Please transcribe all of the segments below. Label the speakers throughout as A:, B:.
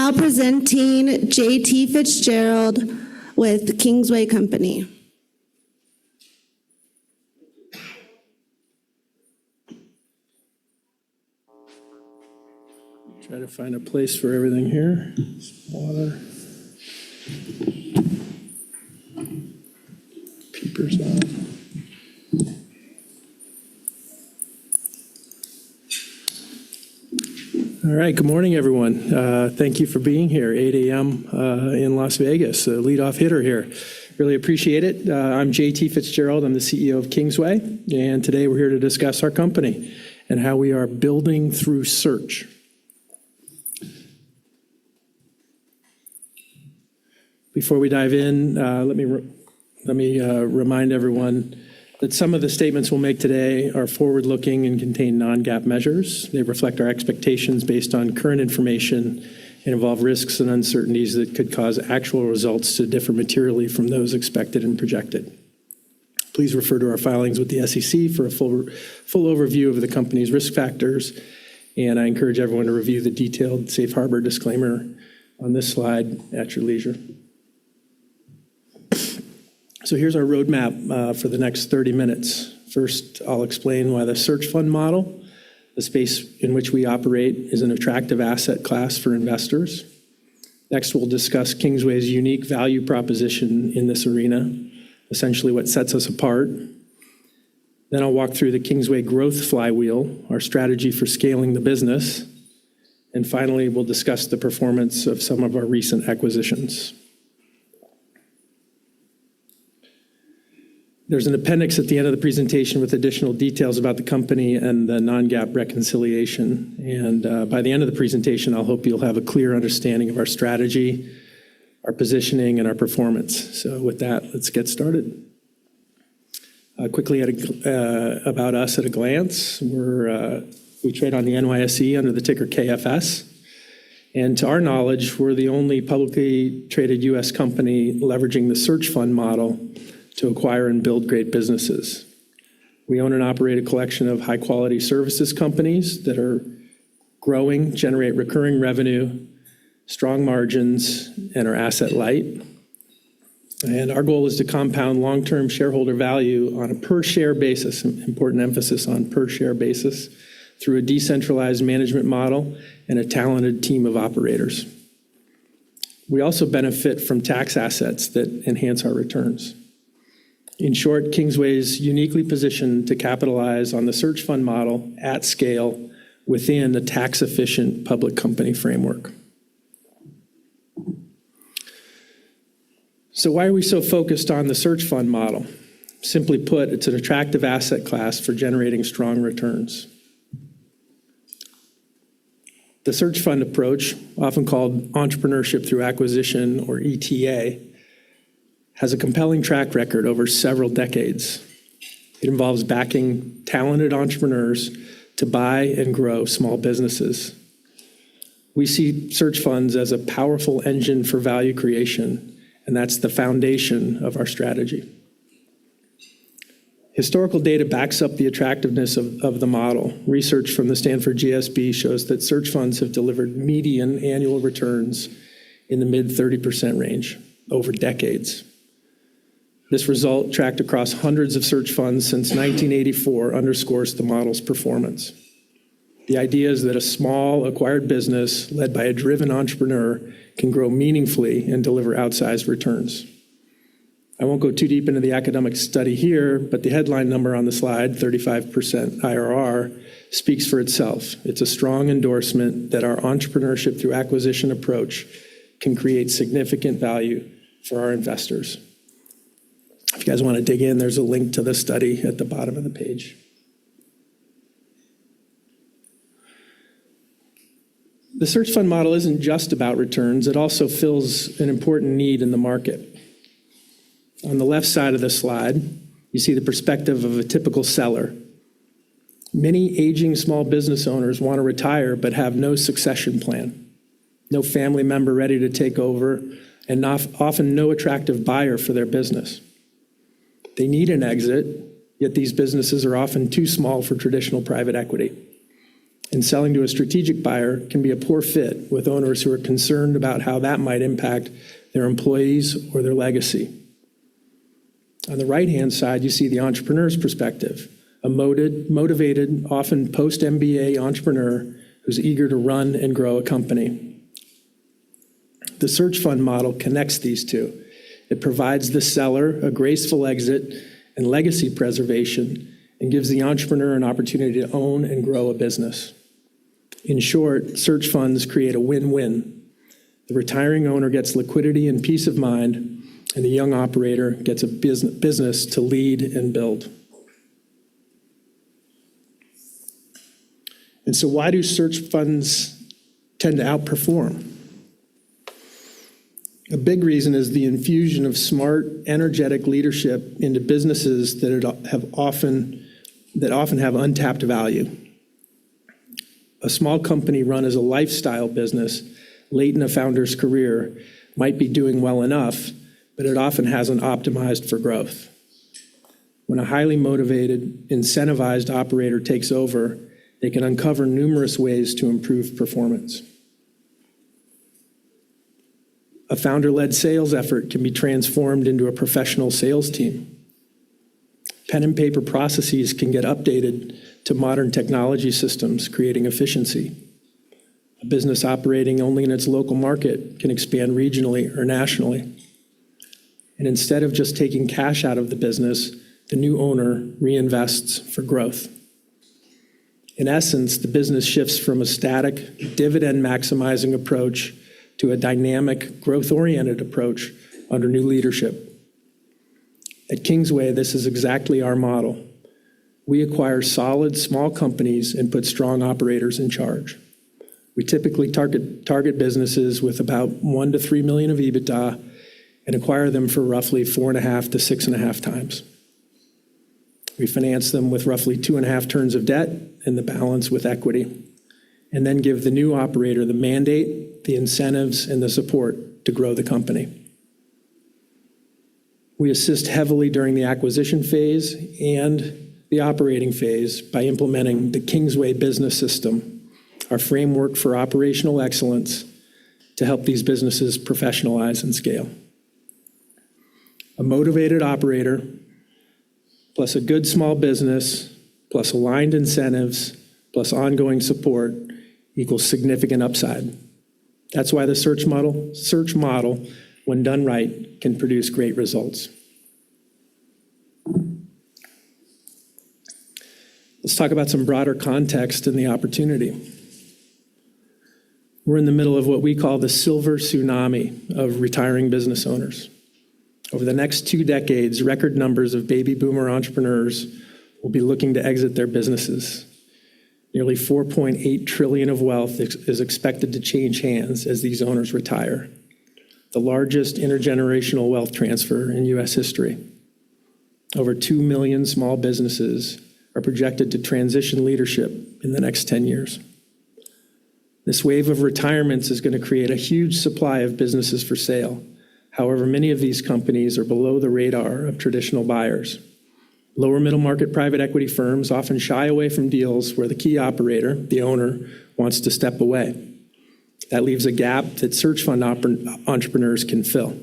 A: Now presenting J.T. Fitzgerald with Kingsway Company.
B: Try to find a place for everything here. Water. Peepers on. All right, good morning, everyone. Thank you for being here, 8 a.m. In Las Vegas, leadoff hitter here. Really appreciate it. I'm J.T. Fitzgerald. I'm the CEO of Kingsway, and today we're here to discuss our company and how we are building through search. Before we dive in, let me remind everyone that some of the statements we'll make today are forward-looking and contain non-GAAP measures. They reflect our expectations based on current information and involve risks and uncertainties that could cause actual results to differ materially from those expected and projected. Please refer to our filings with the SEC for a full overview of the company's risk factors, and I encourage everyone to review the detailed safe harbor disclaimer on this slide at your leisure. So here's our roadmap for the next 30 minutes. First, I'll explain why the search fund model, the space in which we operate, is an attractive asset class for investors. Next, we'll discuss Kingsway's unique value proposition in this arena, essentially what sets us apart. Then I'll walk through the Kingsway growth flywheel, our strategy for scaling the business. And finally, we'll discuss the performance of some of our recent acquisitions. There's an appendix at the end of the presentation with additional details about the company and the non-GAAP reconciliation. And by the end of the presentation, I'll hope you'll have a clear understanding of our strategy, our positioning, and our performance. So with that, let's get started. Quickly about us at a glance. We trade on the NYSE under the ticker KFS. And to our knowledge, we're the only publicly traded U.S. company leveraging the search fund model to acquire and build great businesses. We own and operate a collection of high-quality services companies that are growing, generate recurring revenue, strong margins, and are asset light. And our goal is to compound long-term shareholder value on a per-share basis, important emphasis on per-share basis, through a decentralized management model and a talented team of operators. We also benefit from tax assets that enhance our returns. In short, Kingsway is uniquely positioned to capitalize on the search fund model at scale within a tax-efficient public company framework. So why are we so focused on the search fund model? Simply put, it's an attractive asset class for generating strong returns. The search fund approach, often called entrepreneurship through acquisition or ETA, has a compelling track record over several decades. It involves backing talented entrepreneurs to buy and grow small businesses. We see search funds as a powerful engine for value creation, and that's the foundation of our strategy. Historical data backs up the attractiveness of the model. Research from the Stanford GSB shows that search funds have delivered median annual returns in the mid 30% range over decades. This result, tracked across hundreds of search funds since 1984, underscores the model's performance. The idea is that a small, acquired business led by a driven entrepreneur can grow meaningfully and deliver outsized returns. I won't go too deep into the academic study here, but the headline number on the slide, 35% IRR, speaks for itself. It's a strong endorsement that our entrepreneurship through acquisition approach can create significant value for our investors. If you guys want to dig in, there's a link to the study at the bottom of the page. The search fund model isn't just about returns. It also fills an important need in the market. On the left side of the slide, you see the perspective of a typical seller. Many aging small business owners want to retire but have no succession plan, no family member ready to take over, and often no attractive buyer for their business. They need an exit, yet these businesses are often too small for traditional private equity. And selling to a strategic buyer can be a poor fit with owners who are concerned about how that might impact their employees or their legacy. On the right-hand side, you see the entrepreneur's perspective, a motivated, often post-MBA entrepreneur who's eager to run and grow a company. The search fund model connects these two. It provides the seller a graceful exit and legacy preservation and gives the entrepreneur an opportunity to own and grow a business. In short, search funds create a win-win. The retiring owner gets liquidity and peace of mind, and the young operator gets a business to lead and build. And so why do search funds tend to outperform? A big reason is the infusion of smart, energetic leadership into businesses that often have untapped value. A small company run as a lifestyle business late in a founder's career might be doing well enough, but it often hasn't optimized for growth. When a highly motivated, incentivized operator takes over, they can uncover numerous ways to improve performance. A founder-led sales effort can be transformed into a professional sales team. Pen and paper processes can get updated to modern technology systems, creating efficiency. A business operating only in its local market can expand regionally or nationally. And instead of just taking cash out of the business, the new owner reinvests for growth. In essence, the business shifts from a static, dividend-maximizing approach to a dynamic, growth-oriented approach under new leadership. At Kingsway, this is exactly our model. We acquire solid, small companies and put strong operators in charge. We typically target businesses with about 1 to 3 million of EBITDA and acquire them for roughly 4.5 to 6.5 times. We finance them with roughly 2.5 turns of debt and the balance with equity, and then give the new operator the mandate, the incentives, and the support to grow the company. We assist heavily during the acquisition phase and the operating phase by implementing the Kingsway Business System, our framework for operational excellence to help these businesses professionalize and scale. A motivated operator, plus a good small business, plus aligned incentives, plus ongoing support equals significant upside. That's why the search model, when done right, can produce great results. Let's talk about some broader context and the opportunity. We're in the middle of what we call the silver tsunami of retiring business owners. Over the next 2 decades, record numbers of baby boomer entrepreneurs will be looking to exit their businesses. Nearly 4.8 trillion of wealth is expected to change hands as these owners retire, the largest intergenerational wealth transfer in U.S. history. Over 2 million small businesses are projected to transition leadership in the next 10 years. This wave of retirements is going to create a huge supply of businesses for sale. However, many of these companies are below the radar of traditional buyers. Lower middle market private equity firms often shy away from deals where the key operator, the owner, wants to step away. That leaves a gap that search fund entrepreneurs can fill.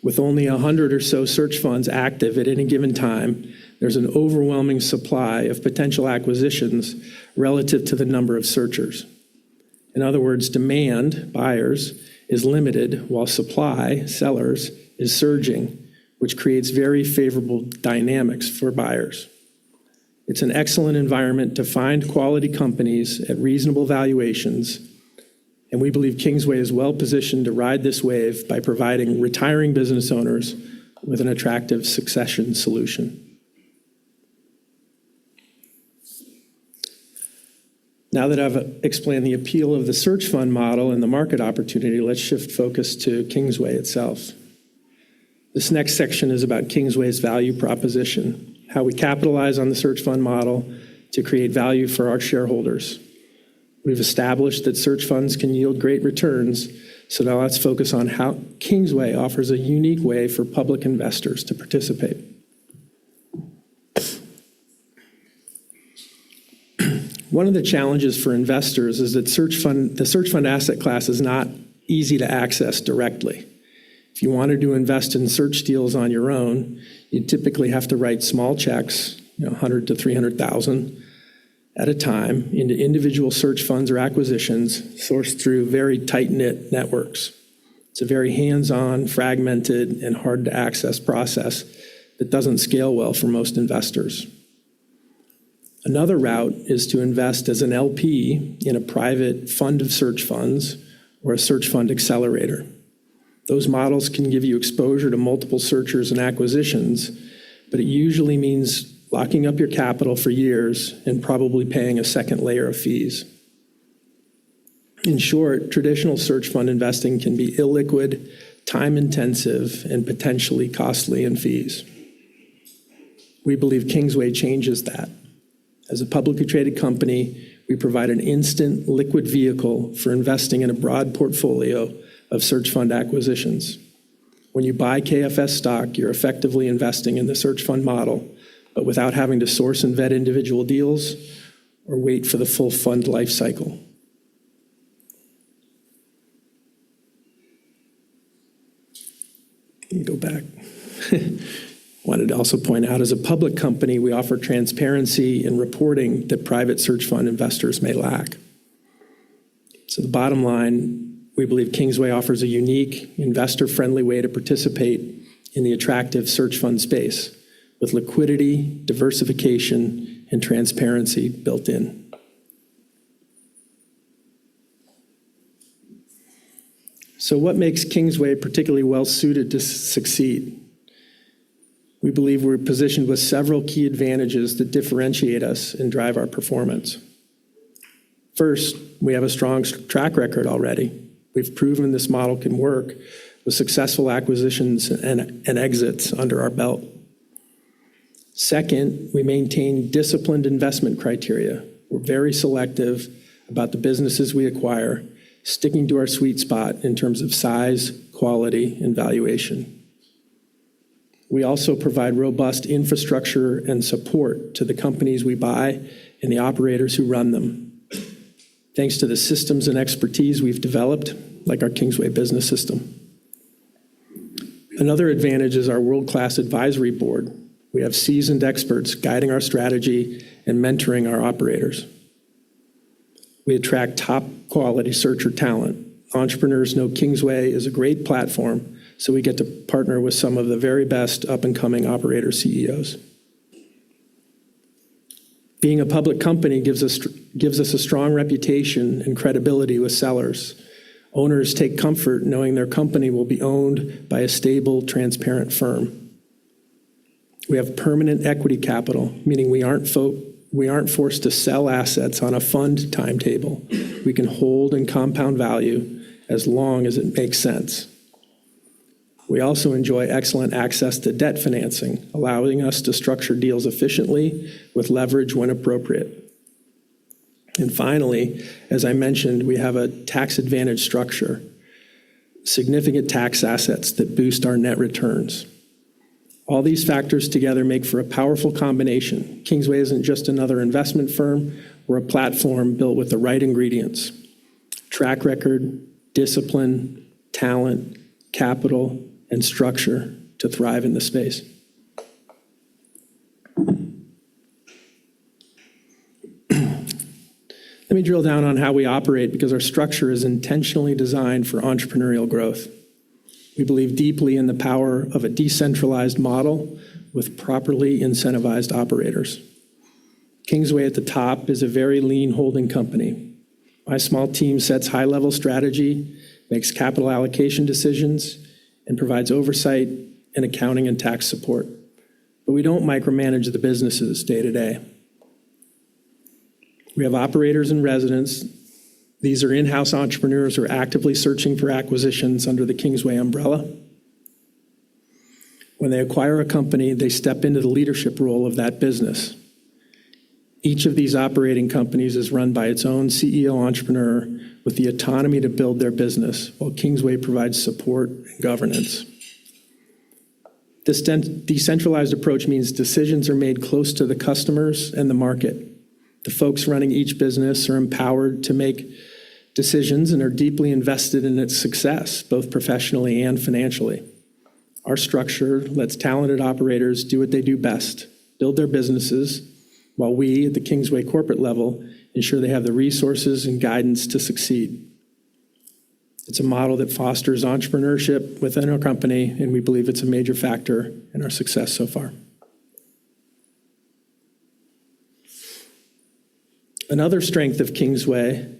B: With only 100 or so search funds active at any given time, there's an overwhelming supply of potential acquisitions relative to the number of searchers. In other words, demand, buyers, is limited while supply, sellers, is surging, which creates very favorable dynamics for buyers. It's an excellent environment to find quality companies at reasonable valuations, and we believe Kingsway is well positioned to ride this wave by providing retiring business owners with an attractive succession solution. Now that I've explained the appeal of the search fund model and the market opportunity, let's shift focus to Kingsway itself. This next section is about Kingsway's value proposition, how we capitalize on the search fund model to create value for our shareholders. We've established that search funds can yield great returns, so now let's focus on how Kingsway offers a unique way for public investors to participate. One of the challenges for investors is that the search fund asset class is not easy to access directly. If you wanted to invest in search deals on your own, you typically have to write small checks, 100 to 300,000 at a time, into individual search funds or acquisitions sourced through very tight-knit networks. It's a very hands-on, fragmented, and hard-to-access process that doesn't scale well for most investors. Another route is to invest as an LP in a private fund of search funds or a search fund accelerator. Those models can give you exposure to multiple searchers and acquisitions, but it usually means locking up your capital for years and probably paying a second layer of fees. In short, traditional search fund investing can be illiquid, time-intensive, and potentially costly in fees. We believe Kingsway changes that. As a publicly traded company, we provide an instant liquid vehicle for investing in a broad portfolio of search fund acquisitions. When you buy KFS stock, you're effectively investing in the search fund model, but without having to source and vet individual deals or wait for the full fund life cycle. Let me go back. Wanted to also point out, as a public company, we offer transparency in reporting that private search fund investors may lack. So the bottom line, we believe Kingsway offers a unique, investor-friendly way to participate in the attractive search fund space, with liquidity, diversification, and transparency built in. So what makes Kingsway particularly well-suited to succeed? We believe we're positioned with several key advantages that differentiate us and drive our performance. First, we have a strong track record already. We've proven this model can work with successful acquisitions and exits under our belt. Second, we maintain disciplined investment criteria. We're very selective about the businesses we acquire, sticking to our sweet spot in terms of size, quality, and valuation. We also provide robust infrastructure and support to the companies we buy and the operators who run them, thanks to the systems and expertise we've developed, like our Kingsway Business System. Another advantage is our world-class advisory board. We have seasoned experts guiding our strategy and mentoring our operators. We attract top-quality searcher talent. Entrepreneurs know Kingsway is a great platform, so we get to partner with some of the very best up-and-coming operator CEOs. Being a public company gives us a strong reputation and credibility with sellers. Owners take comfort knowing their company will be owned by a stable, transparent firm. We have permanent equity capital, meaning we aren't forced to sell assets on a fund timetable. We can hold and compound value as long as it makes sense. We also enjoy excellent access to debt financing, allowing us to structure deals efficiently with leverage when appropriate. And finally, as I mentioned, we have a tax-advantaged structure, significant tax assets that boost our net returns. All these factors together make for a powerful combination. Kingsway isn't just another investment firm, we're a platform built with the right ingredients: track record, discipline, talent, capital, and structure to thrive in the space. Let me drill down on how we operate, because our structure is intentionally designed for entrepreneurial growth. We believe deeply in the power of a decentralized model with properly incentivized operators. Kingsway at the top is a very lean holding company. My small team sets high-level strategy, makes capital allocation decisions, and provides oversight and accounting and tax support. But we don't micromanage the businesses day to day. We have operators in residence. These are in-house entrepreneurs who are actively searching for acquisitions under the Kingsway umbrella. When they acquire a company, they step into the leadership role of that business. Each of these operating companies is run by its own CEO entrepreneur with the autonomy to build their business, while Kingsway provides support and governance. This decentralized approach means decisions are made close to the customers and the market. The folks running each business are empowered to make decisions and are deeply invested in its success, both professionally and financially. Our structure lets talented operators do what they do best, build their businesses, while we at the Kingsway corporate level ensure they have the resources and guidance to succeed. It's a model that fosters entrepreneurship within our company, and we believe it's a major factor in our success so far. Another strength of Kingsway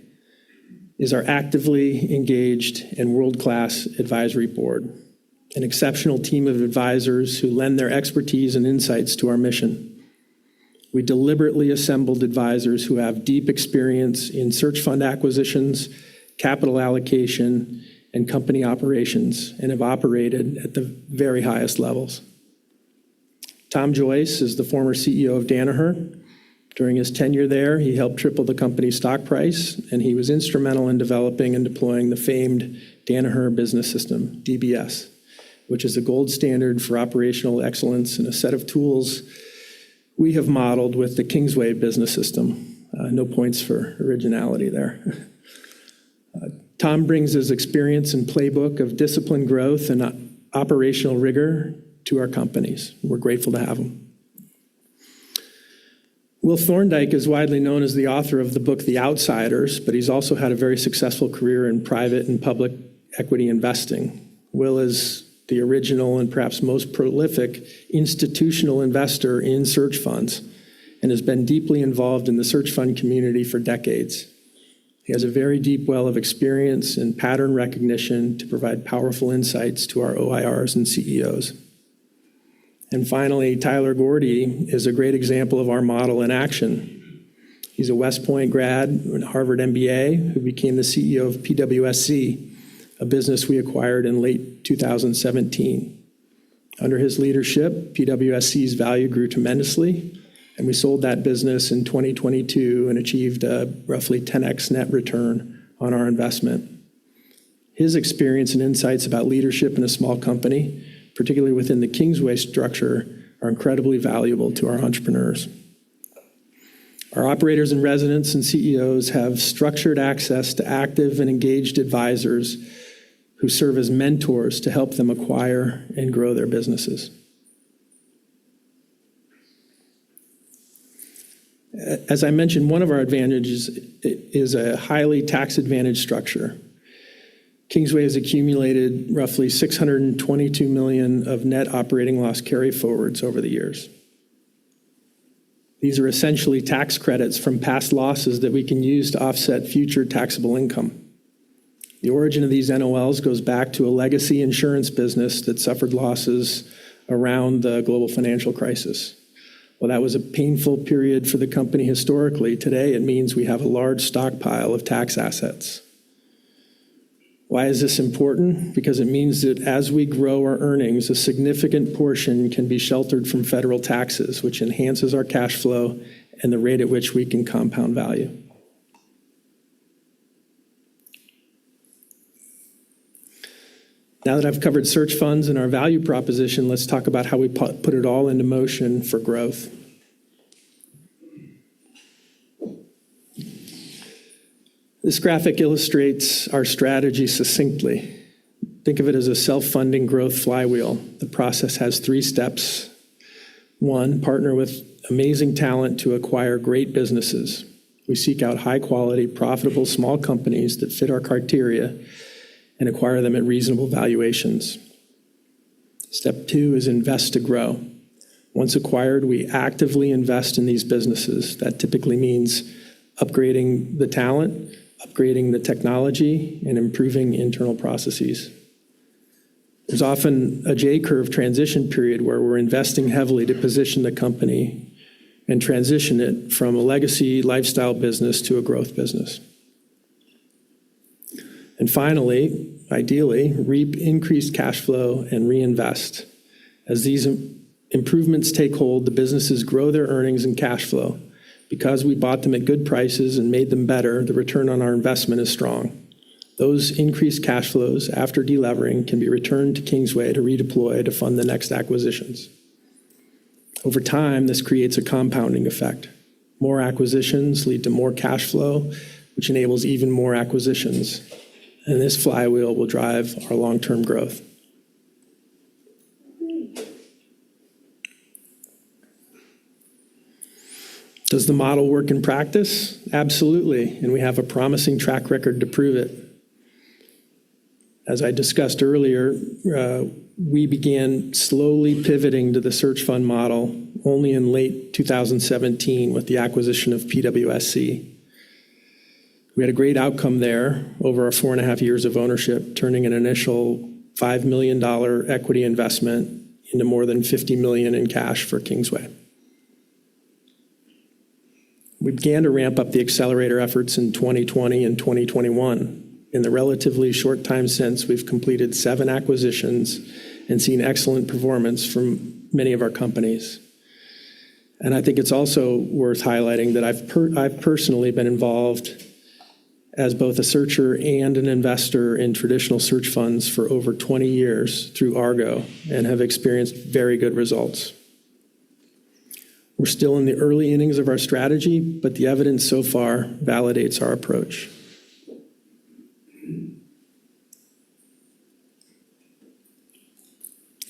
B: is our actively engaged and world-class advisory board, an exceptional team of advisors who lend their expertise and insights to our mission. We deliberately assembled advisors who have deep experience in search fund acquisitions, capital allocation, and company operations, and have operated at the very highest levels. Tom Joyce is the former CEO of Danaher. During his tenure there, he helped triple the company's stock price, and he was instrumental in developing and deploying the famed Danaher Business System, DBS, which is a gold standard for operational excellence and a set of tools we have modeled with the Kingsway Business System. No points for originality there. Tom brings his experience and playbook of disciplined growth and operational rigor to our companies. We're grateful to have him. Will Thorndike is widely known as the author of the book The Outsiders, but he's also had a very successful career in private and public equity investing. Will is the original and perhaps most prolific institutional investor in search funds and has been deeply involved in the search fund community for decades. He has a very deep well of experience and pattern recognition to provide powerful insights to our OIRs and CEOs. And finally, Tyler Gordy is a great example of our model in action. He's a West Point grad and Harvard MBA who became the CEO of PWSC, a business we acquired in late 2017. Under his leadership, PWSC's value grew tremendously, and we sold that business in 2022 and achieved a roughly 10x net return on our investment. His experience and insights about leadership in a small company, particularly within the Kingsway structure, are incredibly valuable to our entrepreneurs. Our operators and residents and CEOs have structured access to active and engaged advisors who serve as mentors to help them acquire and grow their businesses. As I mentioned, one of our advantages is a highly tax-advantaged structure. Kingsway has accumulated roughly $622 million of net operating loss carryforwards over the years. These are essentially tax credits from past losses that we can use to offset future taxable income. The origin of these NOLs goes back to a legacy insurance business that suffered losses around the global financial crisis. Well, that was a painful period for the company historically. Today, it means we have a large stockpile of tax assets. Why is this important? Because it means that as we grow our earnings, a significant portion can be sheltered from federal taxes, which enhances our cash flow and the rate at which we can compound value. Now that I've covered search funds and our value proposition, let's talk about how we put it all into motion for growth. This graphic illustrates our strategy succinctly. Think of it as a self-funding growth flywheel. The process has 3 steps. 1, partner with amazing talent to acquire great businesses. We seek out high-quality, profitable small companies that fit our criteria and acquire them at reasonable valuations. Step 2 is invest to grow. Once acquired, we actively invest in these businesses. That typically means upgrading the talent, upgrading the technology, and improving internal processes. There's often a J-curve transition period where we're investing heavily to position the company and transition it from a legacy lifestyle business to a growth business. And finally, ideally, reap increased cash flow and reinvest. As these improvements take hold, the businesses grow their earnings and cash flow. Because we bought them at good prices and made them better, the return on our investment is strong. Those increased cash flows after delevering can be returned to Kingsway to redeploy to fund the next acquisitions. Over time, this creates a compounding effect. More acquisitions lead to more cash flow, which enables even more acquisitions. And this flywheel will drive our long-term growth. Does the model work in practice? Absolutely, and we have a promising track record to prove it. As I discussed earlier, we began slowly pivoting to the search fund model only in late 2017 with the acquisition of PWSC. We had a great outcome there over our 4.5 years of ownership, turning an initial $5 million equity investment into more than $50 million in cash for Kingsway. We began to ramp up the accelerator efforts in 2020 and 2021. In the relatively short time since, we've completed 7 acquisitions and seen excellent performance from many of our companies. And I think it's also worth highlighting that I've personally been involved as both a searcher and an investor in traditional search funds for over 20 years through Argo and have experienced very good results. We're still in the early innings of our strategy, but the evidence so far validates our approach.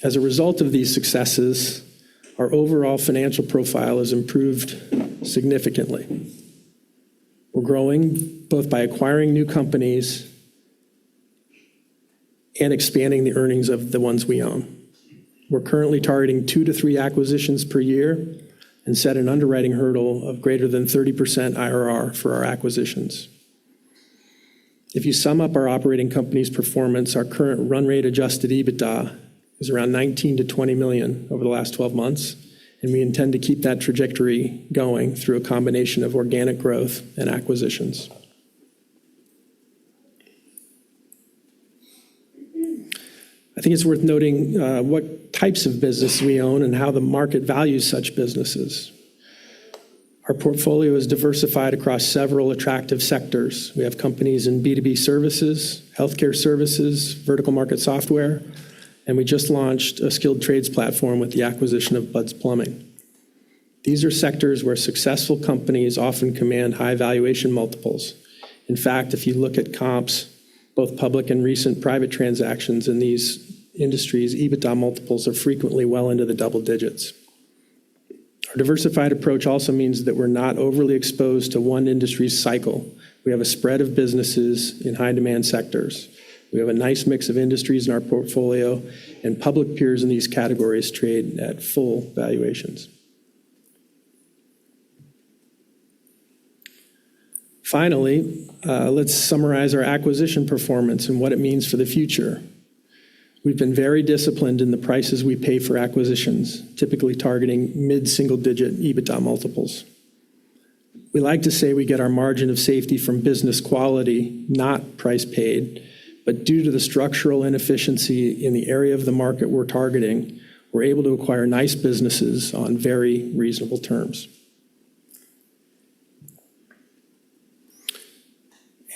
B: As a result of these successes, our overall financial profile has improved significantly. We're growing both by acquiring new companies and expanding the earnings of the ones we own. We're currently targeting 2 to 3 acquisitions per year and set an underwriting hurdle of greater than 30% IRR for our acquisitions. If you sum up our operating company's performance, our current run rate adjusted EBITDA is around 19 to 20 million over the last 12 months, and we intend to keep that trajectory going through a combination of organic growth and acquisitions. I think it's worth noting what types of business we own and how the market values such businesses. Our portfolio is diversified across several attractive sectors. We have companies in B2B services, healthcare services, vertical market software, and we just launched a skilled trades platform with the acquisition of Bud's Plumbing. These are sectors where successful companies often command high valuation multiples. In fact, if you look at comps, both public and recent private transactions in these industries, EBITDA multiples are frequently well into the double digits. Our diversified approach also means that we're not overly exposed to one industry's cycle. We have a spread of businesses in high demand sectors. We have a nice mix of industries in our portfolio, and public peers in these categories trade at full valuations. Finally, let's summarize our acquisition performance and what it means for the future. We've been very disciplined in the prices we pay for acquisitions, typically targeting mid-single-digit EBITDA multiples. We like to say we get our margin of safety from business quality, not price paid, but due to the structural inefficiency in the area of the market we're targeting, we're able to acquire nice businesses on very reasonable terms.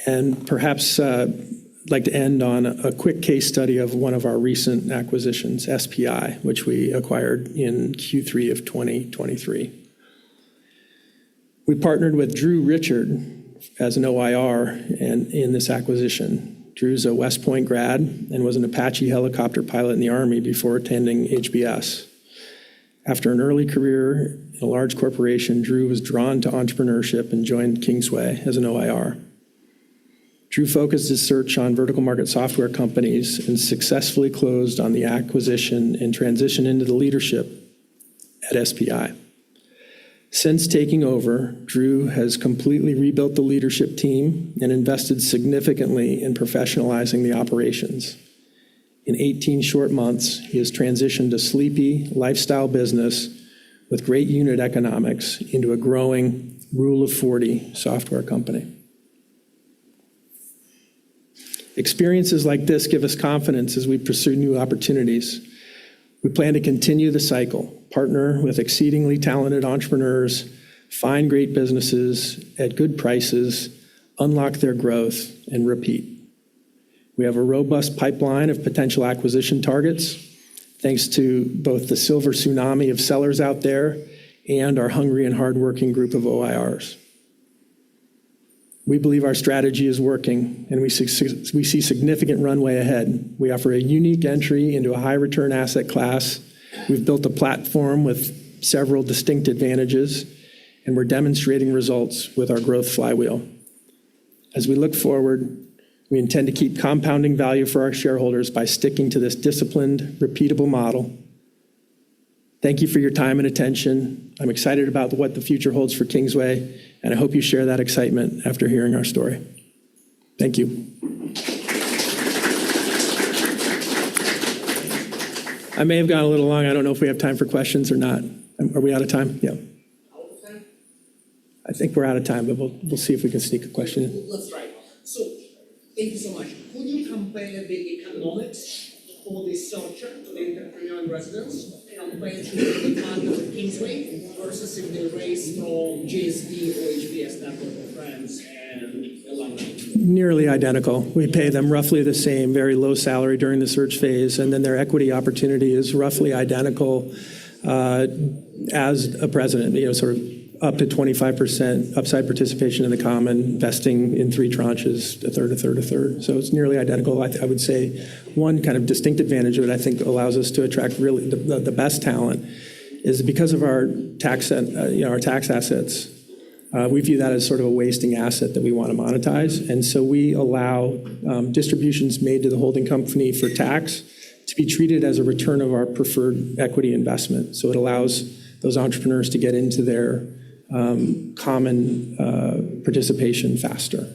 B: And perhaps I'd like to end on a quick case study of one of our recent acquisitions, SPI, which we acquired in Q3 of 2023. We partnered with Drew Richard as an OIR in this acquisition. Drew's a West Point grad and was an Apache helicopter pilot in the Army before attending HBS. After an early career in a large corporation, Drew was drawn to entrepreneurship and joined Kingsway as an OIR. Drew focused his search on vertical market software companies and successfully closed on the acquisition and transitioned into the leadership at SPI. Since taking over, Drew has completely rebuilt the leadership team and invested significantly in professionalizing the operations. In 18 short months, he has transitioned a sleepy lifestyle business with great unit economics into a growing Rule of 40 software company. Experiences like this give us confidence as we pursue new opportunities. We plan to continue the cycle, partner with exceedingly talented entrepreneurs, find great businesses at good prices, unlock their growth, and repeat. We have a robust pipeline of potential acquisition targets, thanks to both the silver tsunami of sellers out there and our hungry and hardworking group of OIRs. We believe our strategy is working, and we see significant runway ahead. We offer a unique entry into a high-return asset class. We've built a platform with several distinct advantages, and we're demonstrating results with our growth flywheel. As we look forward, we intend to keep compounding value for our shareholders by sticking to this disciplined, repeatable model. Thank you for your time and attention. I'm excited about what the future holds for Kingsway, and I hope you share that excitement after hearing our story. Thank you. I may have gone a little long. I don't know if we have time for questions or not. Are we out of time? Yeah. I think we're out of time, but we'll see if we can sneak a question in.
C: Let's try. So, thank you so much. Could you compare the economics for the structure to the entrepreneur and residents compared to the partner with Kingsway versus if they raise from GSB or HBS network of friends and alumni?
B: Nearly identical. We pay them roughly the same, very low salary during the search phase, and then their equity opportunity is roughly identical as a president, sort of up to 25% upside participation in the common, vesting in 3 tranches, a third, a third, a third. So it's nearly identical. I would say one kind of distinct advantage that I think allows us to attract really the best talent is because of our tax assets. We view that as sort of a wasting asset that we want to monetize. And so we allow distributions made to the holding company for tax to be treated as a return of our preferred equity investment. So it allows those entrepreneurs to get into their common participation faster.